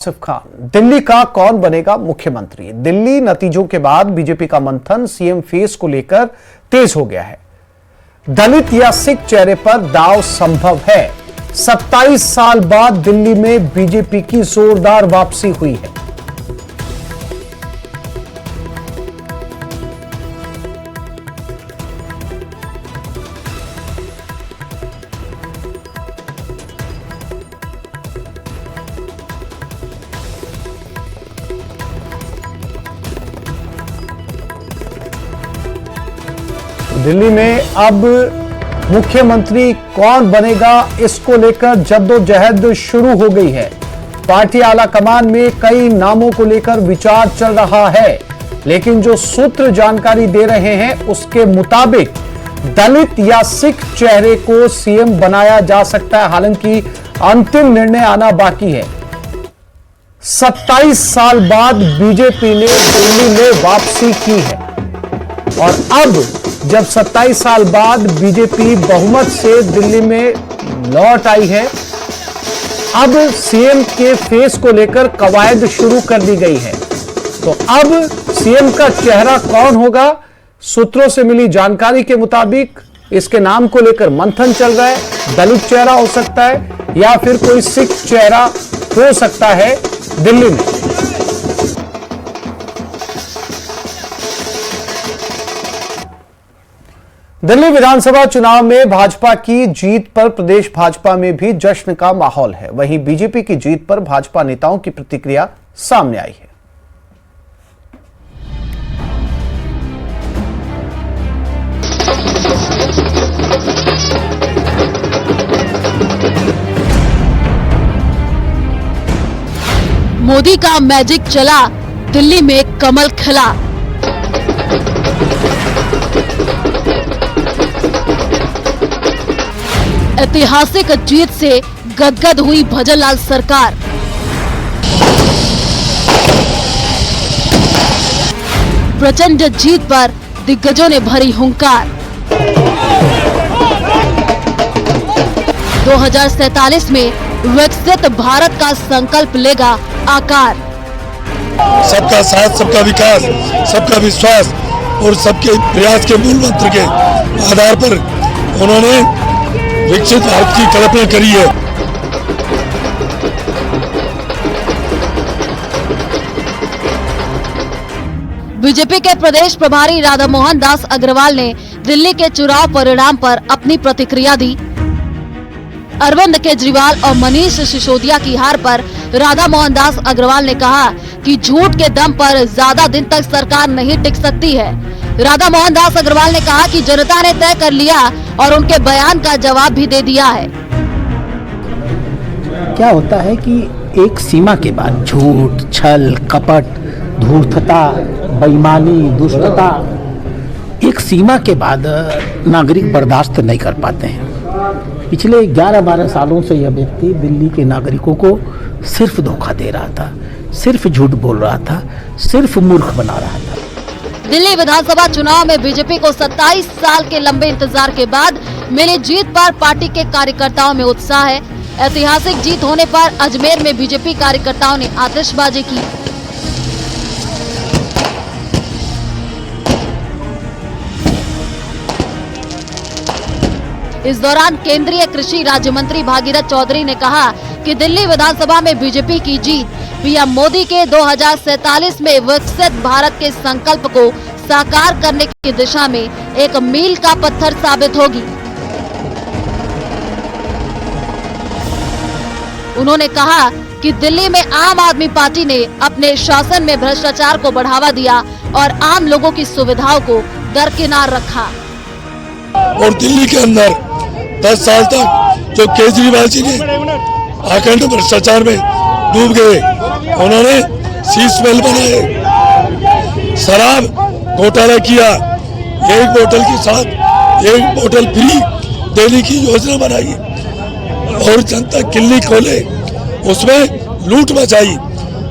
आसिफ खान, दिल्ली का कौन बनेगा मुख्यमंत्री। दिल्ली नतीजों के बाद बीजेपी का मंथन सीएम फेस को लेकर तेज हो गया है। दलित या सिख चेहरे पर दांव संभव है। 27 साल बाद दिल्ली में बीजेपी की जोरदार वापसी हुई है। दिल्ली में अब मुख्यमंत्री कौन बनेगा, इसको लेकर जद्दोजहद शुरू हो गई है। पार्टी आलाकमान में कई नामों को लेकर विचार चल रहा है, लेकिन जो सूत्र जानकारी दे रहे हैं उसके मुताबिक दलित या सिख चेहरे को सीएम बनाया जा सकता है। हालांकि अंतिम निर्णय आना बाकी है। 27 साल बाद बीजेपी ने दिल्ली में वापसी की है और अब जब 27 साल बाद बीजेपी बहुमत से दिल्ली में लौट आई है, अब सीएम के फेस को लेकर कवायद शुरू कर दी गई है। तो अब सीएम का चेहरा कौन होगा, सूत्रों से मिली जानकारी के मुताबिक इसके नाम को लेकर मंथन चल रहा है। दलित चेहरा हो सकता है या फिर कोई सिख चेहरा हो सकता है दिल्ली में। दिल्ली विधानसभा चुनाव में भाजपा की जीत पर प्रदेश भाजपा में भी जश्न का माहौल है। वहीं बीजेपी की जीत पर भाजपा नेताओं की प्रतिक्रिया सामने आई है। मोदी का मैजिक चला, दिल्ली में कमल खिला। ऐतिहासिक जीत से गदगद हुई भजनलाल सरकार। प्रचंड जीत पर दिग्गजों ने भरी हुंकार। 2047 में विकसित भारत का संकल्प लेगा आकार। सबका साथ, सबका विकास, सबका विश्वास और सबके प्रयास के मूल मंत्र के आधार पर उन्होंने विकसित भारत की कल्पना करी है। बीजेपी के प्रदेश प्रभारी राधा मोहन दास अग्रवाल ने दिल्ली के चुनाव परिणाम पर अपनी प्रतिक्रिया दी। अरविंद केजरीवाल और मनीष सिसोदिया की हार पर राधा मोहन दास अग्रवाल ने कहा कि झूठ के दम पर ज्यादा दिन तक सरकार नहीं टिक सकती है। राधा मोहन दास अग्रवाल ने कहा कि जनता ने तय कर लिया और उनके बयान का जवाब भी दे दिया है। क्या होता है कि एक सीमा के बाद झूठ, छल, कपट, धूर्तता, बेईमानी, दुष्टता एक सीमा के बाद नागरिक बर्दाश्त नहीं कर पाते हैं। पिछले 11-12 सालों से यह व्यक्ति दिल्ली के नागरिकों को सिर्फ धोखा दे रहा था, सिर्फ झूठ बोल रहा था, सिर्फ मूर्ख बना रहा था। दिल्ली विधानसभा चुनाव में बीजेपी को 27 साल के लंबे इंतजार के बाद मिली जीत पर पार्टी के कार्यकर्ताओं में उत्साह है। ऐतिहासिक जीत होने पर अजमेर में बीजेपी कार्यकर्ताओं ने आतिशबाजी की। इस दौरान केंद्रीय कृषि राज्य मंत्री भागीरथ चौधरी ने कहा कि दिल्ली विधानसभा में बीजेपी की जीत पीएम मोदी के 2047 में विकसित भारत के संकल्प को साकार करने की दिशा में एक मील का पत्थर साबित होगी। उन्होंने कहा कि दिल्ली में आम आदमी पार्टी ने अपने शासन में भ्रष्टाचार को बढ़ावा दिया और आम लोगों की सुविधाओं को दरकिनार रखा। और दिल्ली के अंदर 10 साल तक जो केजरीवाल जी ने अखंड भ्रष्टाचार में डूब गए, उन्होंने शीश महल बनाए, शराब घोटाला किया, एक बोतल के साथ एक बोतल फ्री देने की योजना बनाई और जनता किल्ली खोले, उसमें लूट मचाई।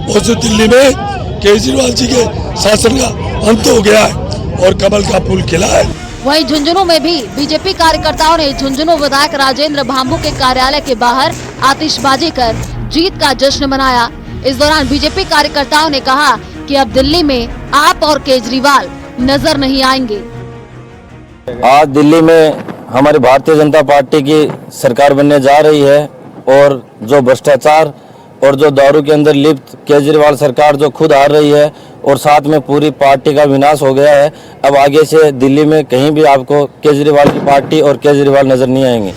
उस दिल्ली में केजरीवाल जी के शासन का अंत हो गया है और कमल का फूल खिला है। वहीं झुंझुनू में भी बीजेपी कार्यकर्ताओं ने झुंझुनू विधायक राजेंद्र भांबू के कार्यालय के बाहर आतिशबाजी कर जीत का जश्न मनाया। इस दौरान बीजेपी कार्यकर्ताओं ने कहा कि अब दिल्ली में आप और केजरीवाल नजर नहीं आएंगे। आज दिल्ली में हमारी भारतीय जनता पार्टी की सरकार बनने जा रही है और जो भ्रष्टाचार और जो दारू के अंदर लिप्त केजरीवाल सरकार जो खुद हार रही है और साथ में पूरी पार्टी का विनाश हो गया है। अब आगे से दिल्ली में कहीं भी आपको केजरीवाल की पार्टी और केजरीवाल नजर नहीं आएंगे।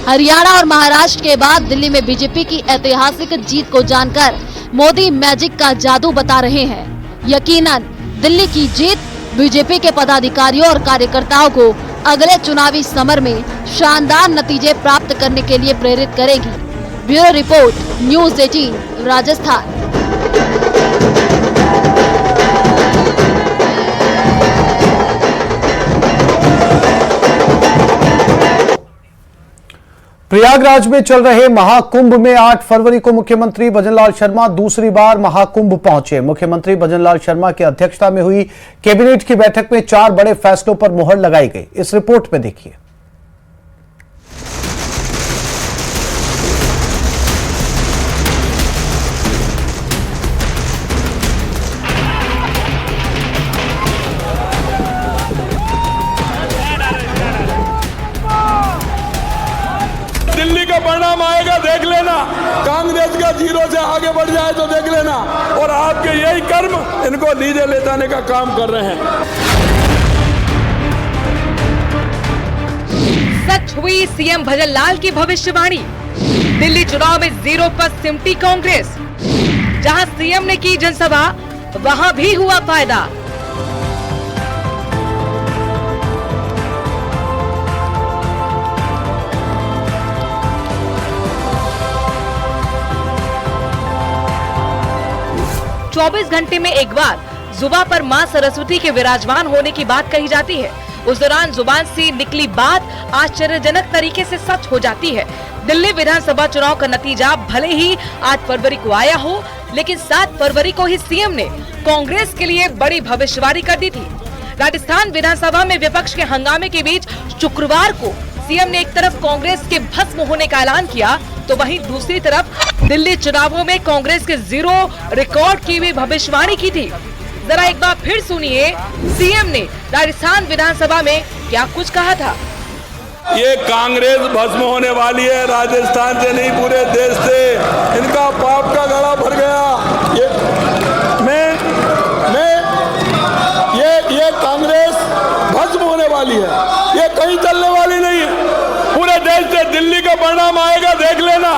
हरियाणा और महाराष्ट्र के बाद दिल्ली में बीजेपी की ऐतिहासिक जीत को जानकर मोदी मैजिक का जादू बता रहे हैं। यकीनन दिल्ली की जीत बीजेपी के पदाधिकारियों और कार्यकर्ताओं को अगले चुनावी समर में शानदार नतीजे प्राप्त करने के लिए प्रेरित करेगी। Bureau report, news 18 Rajasthan. Prayagraj में चल रहे महाकुंभ में 8 फरवरी को मुख्यमंत्री भजनलाल शर्मा दूसरी बार महाकुंभ पहुंचे। मुख्यमंत्री भजनलाल शर्मा की अध्यक्षता में हुई कैबिनेट की बैठक में 4 बड़े फैसलों पर मुहर लगाई गई। इस रिपोर्ट में देखिए। दिल्ली का परिणाम आएगा, देख लेना। कांग्रेस का 0 से आगे बढ़ जाए तो देख लेना। और आपके यही कर्म इनको नीचे ले जाने का काम कर रहे हैं। सच हुई सीएम भजनलाल की भविष्यवाणी। दिल्ली चुनाव में 0 पर सिमटी कांग्रेस। जहां सीएम ने की जनसभा, वहां भी हुआ फायदा। चौबीस घंटे में एक बार जुबा पर मां सरस्वती के विराजमान होने की बात कही जाती है। उस दौरान जुबान से निकली बात आश्चर्यजनक तरीके से सच हो जाती है। दिल्ली विधानसभा चुनाव का नतीजा भले ही 8 फरवरी को आया हो, लेकिन 7 फरवरी को ही सीएम ने कांग्रेस के लिए बड़ी भविष्यवाणी कर दी थी। राजस्थान विधानसभा में विपक्ष के हंगामे के बीच शुक्रवार को सीएम ने एक तरफ कांग्रेस के भस्म होने का ऐलान किया, तो वहीं दूसरी तरफ दिल्ली चुनावों में कांग्रेस के 0 रिकॉर्ड की भी भविष्यवाणी की थी। जरा एक बार फिर सुनिए सीएम ने राजस्थान विधानसभा में क्या कुछ कहा था। ये कांग्रेस भस्म होने वाली है, राजस्थान से नहीं पूरे देश से। इनका पाप का गला भर गया। ये कांग्रेस भस्म होने वाली है, ये कहीं चलने वाली नहीं है। पूरे देश से दिल्ली का परिणाम आएगा, देख लेना।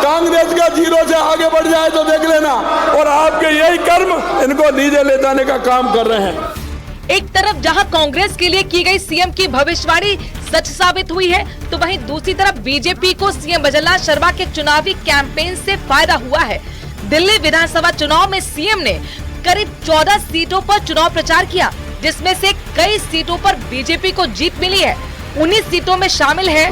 कांग्रेस का 0 से आगे बढ़ जाए तो देख लेना। और आपके यही कर्म इनको नीचे ले जाने का काम कर रहे हैं। एक तरफ जहां कांग्रेस के लिए की गई सीएम की भविष्यवाणी सच साबित हुई है, तो वहीं दूसरी तरफ बीजेपी को सीएम भजनलाल शर्मा के चुनावी कैंपेन से फायदा हुआ है। दिल्ली विधानसभा चुनाव में सीएम ने करीब 14 सीटों पर चुनाव प्रचार किया, जिसमें से कई सीटों पर बीजेपी को जीत मिली है। 19 सीटों में शामिल है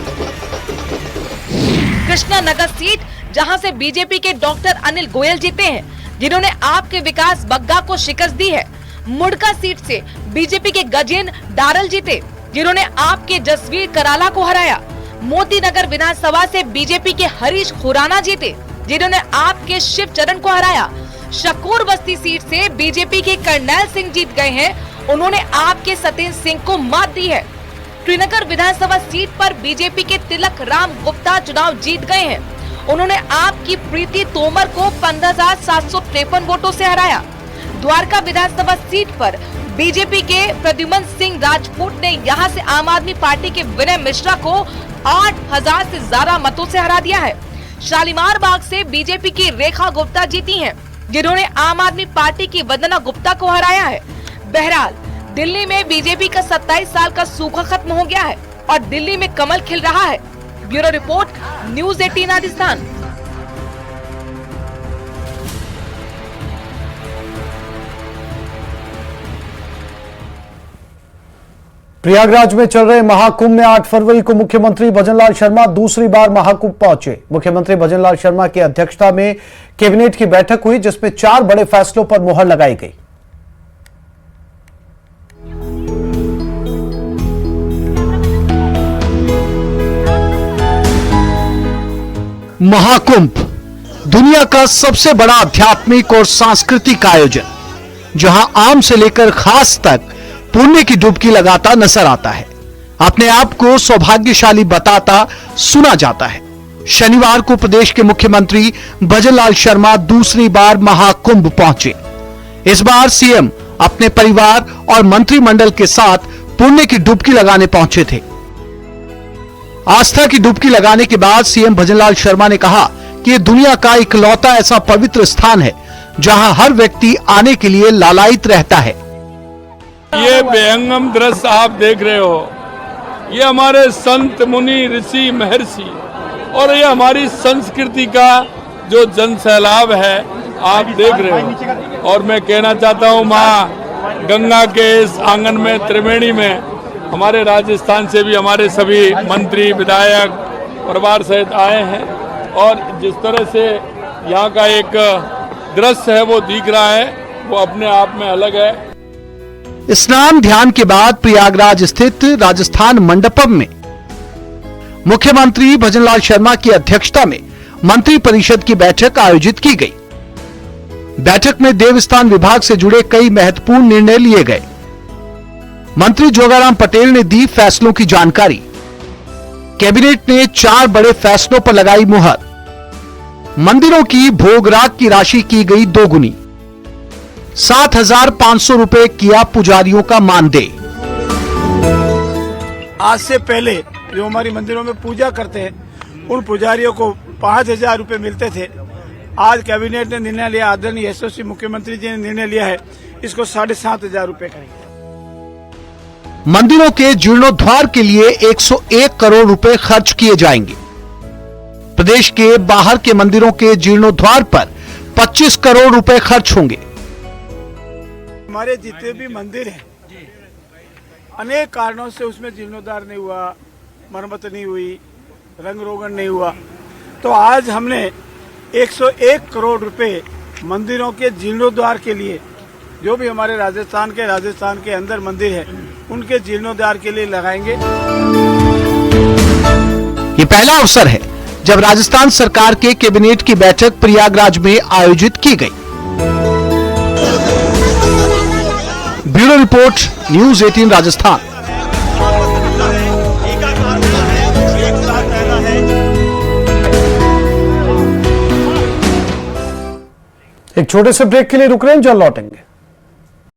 कृष्णा नगर सीट, जहां से बीजेपी के डॉक्टर अनिल गोयल जीते हैं, जिन्होंने आपके विकास बग्गा को शिकस्त दी है। मुड़का सीट से बीजेपी के गजेंद्र डारल जीते, जिन्होंने आपके जसवीर कराला को हराया। मोती नगर विधानसभा से बीजेपी के हरीश खुराना जीते, जिन्होंने आपके शिव चरण को हराया। शकूर बस्ती सीट से बीजेपी के करनैल सिंह जीत गए हैं, उन्होंने आपके सतेंद्र सिंह को मात दी है। श्रीनगर विधानसभा सीट पर बीजेपी के तिलक राम गुप्ता चुनाव जीत गए हैं, उन्होंने आपकी प्रीति तोमर को 15,753 वोटों से हराया। द्वारका विधानसभा सीट पर बीजेपी के प्रद्युमन सिंह राजपूत ने यहां से आम आदमी पार्टी के विनय मिश्रा को 8,000 से ज्यादा मतों से हरा दिया है। शालीमार बाग से बीजेपी की रेखा गुप्ता जीती हैं, जिन्होंने आम आदमी पार्टी की वंदना गुप्ता को हराया है। बहरहाल दिल्ली में बीजेपी का 27 साल का सूखा खत्म हो गया है और दिल्ली में कमल खिल रहा है। Bureau report, news 18 Rajasthan. Prayagraj में चल रहे महाकुंभ में 8 फरवरी को मुख्यमंत्री भजनलाल शर्मा दूसरी बार महाकुंभ पहुंचे। मुख्यमंत्री भजनलाल शर्मा की अध्यक्षता में कैबिनेट की बैठक हुई, जिसमें 4 बड़े फैसलों पर मुहर लगाई गई। महाकुंभ दुनिया का सबसे बड़ा आध्यात्मिक और सांस्कृतिक आयोजन, जहां आम से लेकर खास तक पुण्य की डुबकी लगाता नजर आता है, अपने आप को सौभाग्यशाली बताता सुना जाता है। शनिवार को प्रदेश के मुख्यमंत्री भजनलाल शर्मा दूसरी बार महाकुंभ पहुंचे। इस बार सीएम अपने परिवार और मंत्रिमंडल के साथ पुण्य की डुबकी लगाने पहुंचे थे। आस्था की डुबकी लगाने के बाद सीएम भजनलाल शर्मा ने कहा कि यह दुनिया का इकलौता ऐसा पवित्र स्थान है जहां हर व्यक्ति आने के लिए लालायित रहता है। ये बेहंगम दृश्य आप देख रहे हो, ये हमारे संत मुनि ऋषि महर्षि और ये हमारी संस्कृति का जो जन सैलाब है आप देख रहे हो। और मैं कहना चाहता हूँ माँ गंगा के इस आंगन में त्रिवेणी में हमारे राजस्थान से भी हमारे सभी मंत्री विधायक परिवार सहित आए हैं और जिस तरह से यहाँ का एक दृश्य है वो दिख रहा है वो अपने आप में अलग है। स्नान ध्यान के बाद प्रयागराज स्थित राजस्थान मंडपम में मुख्यमंत्री भजनलाल शर्मा की अध्यक्षता में मंत्री परिषद की बैठक आयोजित की गई। बैठक में देवस्थान विभाग से जुड़े कई महत्वपूर्ण निर्णय लिए गए। मंत्री जोगाराम पटेल ने दी फैसलों की जानकारी। कैबिनेट ने 4 बड़े फैसलों पर लगाई मुहर। मंदिरों की भोगराग की राशि की गई दोगुनी। 7,500 रुपए किया पुजारियों का मानदेय। आज से पहले जो हमारी मंदिरों में पूजा करते हैं उन पुजारियों को 5,000 रुपए मिलते थे। आज कैबिनेट ने निर्णय लिया, आदरणीय यशस्वी मुख्यमंत्री जी ने निर्णय लिया है, इसको 7,500 रुपए करेंगे। मंदिरों के जीर्णोद्धार के लिए 101 करोड़ रुपए खर्च किए जाएंगे। प्रदेश के बाहर के मंदिरों के जीर्णोद्धार पर 25 करोड़ रुपए खर्च होंगे। हमारे जितने भी मंदिर हैं अनेक कारणों से उसमें जीर्णोद्धार नहीं हुआ, मरम्मत नहीं हुई, रंग रोगन नहीं हुआ, तो आज हमने 101 करोड़ रुपए मंदिरों के जीर्णोद्धार के लिए, जो भी हमारे राजस्थान के अंदर मंदिर है उनके जीर्णोद्धार के लिए लगाएंगे। ये पहला अवसर है जब राजस्थान सरकार के कैबिनेट की बैठक प्रयागराज में आयोजित की गई। Bureau report, news 18 Rajasthan. एक छोटे से ब्रेक के लिए रुक रहे हैं, जल्द लौटेंगे।